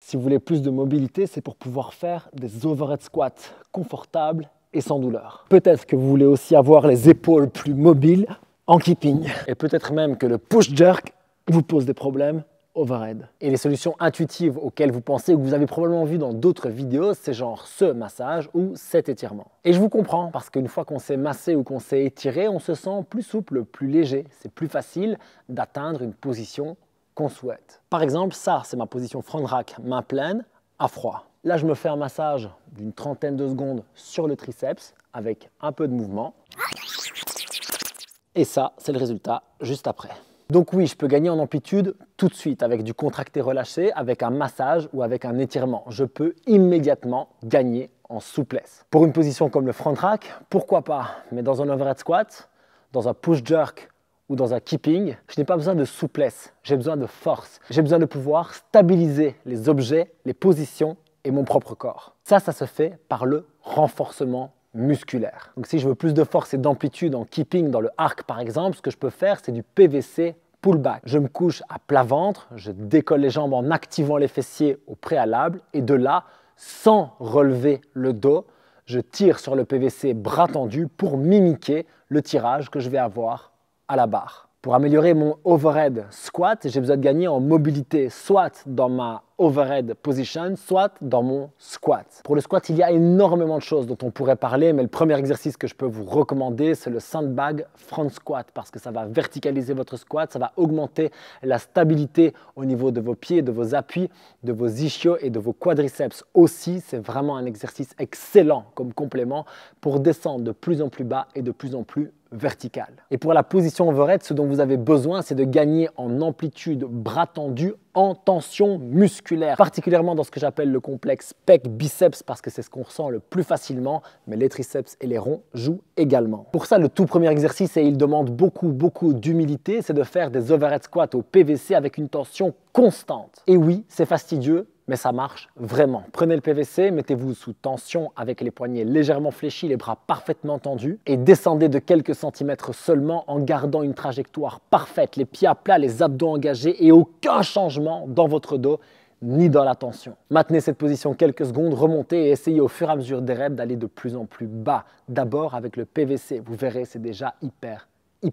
Si vous voulez plus de mobilité, c'est pour pouvoir faire des overhead squats confortables et sans douleur. Peut-être que vous voulez aussi avoir les épaules plus mobiles en keeping. Et peut-être même que le push jerk vous pose des problèmes overhead. Et les solutions intuitives auxquelles vous pensez ou que vous avez probablement vu dans d'autres vidéos, c'est genre ce massage ou cet étirement. Et je vous comprends, parce qu'une fois qu'on s'est massé ou qu'on s'est étiré, on se sent plus souple, plus léger. C'est plus facile d'atteindre une position qu'on souhaite. Par exemple, ça, c'est ma position front rack, main pleine, à froid. Là, je me fais un massage d'une trentaine de secondes sur le triceps avec un peu de mouvement. Et ça, c'est le résultat juste après. Donc oui, je peux gagner en amplitude tout de suite avec du contracté relâché, avec un massage ou avec un étirement. Je peux immédiatement gagner en souplesse. Pour une position comme le front rack, pourquoi pas? Mais dans un overhead squat, dans un push jerk ou dans un keeping, je n'ai pas besoin de souplesse, j'ai besoin de force. J'ai besoin de pouvoir stabiliser les objets, les positions et mon propre corps. Ça se fait par le renforcement musculaire. Donc si je veux plus de force et d'amplitude en keeping dans le arc par exemple, ce que je peux faire c'est du PVC pullback. Je me couche à plat ventre, je décolle les jambes en activant les fessiers au préalable et de là, sans relever le dos, je tire sur le PVC bras tendu pour mimiquer le tirage que je vais avoir à la barre. Pour améliorer mon overhead squat, j'ai besoin de gagner en mobilité, soit dans ma overhead position, soit dans mon squat. Pour le squat, il y a énormément de choses dont on pourrait parler, mais le premier exercice que je peux vous recommander, c'est le sandbag front squat, parce que ça va verticaliser votre squat, ça va augmenter la stabilité au niveau de vos pieds, de vos appuis, de vos ischios et de vos quadriceps aussi. C'est vraiment un exercice excellent comme complément pour descendre de plus en plus bas et de plus en plus vertical. Et pour la position overhead, ce dont vous avez besoin, c'est de gagner en amplitude bras tendu en tension musculaire, particulièrement dans ce que j'appelle le complexe pec-biceps parce que c'est ce qu'on ressent le plus facilement, mais les triceps et les ronds jouent également. Pour ça, le tout premier exercice, et il demande beaucoup d'humilité, c'est de faire des overhead squats au PVC avec une tension constante. Et oui, c'est fastidieux, mais ça marche vraiment. Prenez le PVC, mettez-vous sous tension avec les poignets légèrement fléchis, les bras parfaitement tendus et descendez de quelques centimètres seulement en gardant une trajectoire parfaite, les pieds à plat, les abdos engagés et aucun changement dans votre dos ni dans la tension. Maintenez cette position quelques secondes, remontez et essayez au fur et à mesure des reps d'aller de plus en plus bas. D'abord avec le PVC, vous verrez, c'est déjà hyper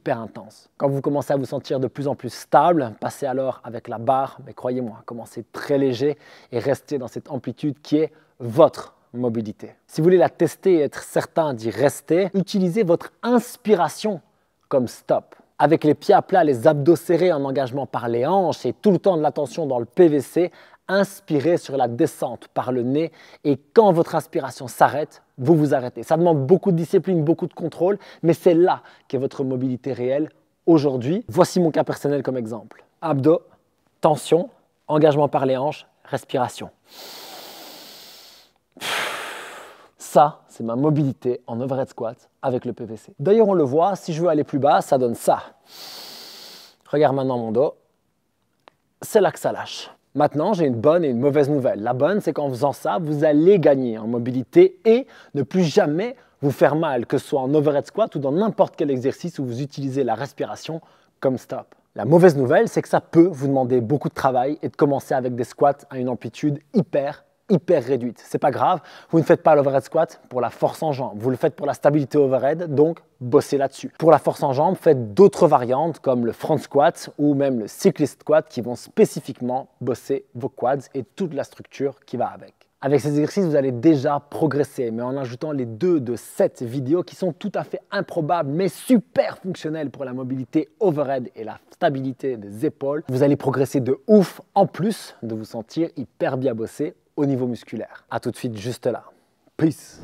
intense. Quand vous commencez à vous sentir de plus en plus stable, passez alors avec la barre, mais croyez-moi, commencez très léger et restez dans cette amplitude qui est votre mobilité. Si vous voulez la tester et être certain d'y rester, utilisez votre inspiration comme stop. Avec les pieds à plat, les abdos serrés en engagement par les hanches et tout le temps de l'attention dans le PVC, inspirez sur la descente par le nez et quand votre inspiration s'arrête, vous vous arrêtez. Ça demande beaucoup de discipline, beaucoup de contrôle, mais c'est là qu'est votre mobilité réelle aujourd'hui. Voici mon cas personnel comme exemple. Abdos, tension, engagement par les hanches, respiration. Ça, c'est ma mobilité en overhead squat avec le PVC. D'ailleurs, on le voit, si je veux aller plus bas, ça donne ça. Regarde maintenant mon dos. C'est là que ça lâche. Maintenant, j'ai une bonne et une mauvaise nouvelle. La bonne, c'est qu'en faisant ça, vous allez gagner en mobilité et ne plus jamais vous faire mal, que ce soit en overhead squat ou dans n'importe quel exercice où vous utilisez la respiration comme stop. La mauvaise nouvelle, c'est que ça peut vous demander beaucoup de travail et de commencer avec des squats à une amplitude hyper réduite. C'est pas grave, vous ne faites pas l'overhead squat pour la force en jambes, vous le faites pour la stabilité overhead, donc bossez là-dessus. Pour la force en jambes, faites d'autres variantes comme le front squat ou même le cyclist squat qui vont spécifiquement bosser vos quads et toute la structure qui va avec. Avec ces exercices, vous allez déjà progresser, mais en ajoutant les 2 de cette vidéo qui sont tout à fait improbables mais super fonctionnels pour la mobilité overhead et la stabilité des épaules, vous allez progresser de ouf en plus de vous sentir hyper bien bossé au niveau musculaire. A tout de suite juste là. Peace.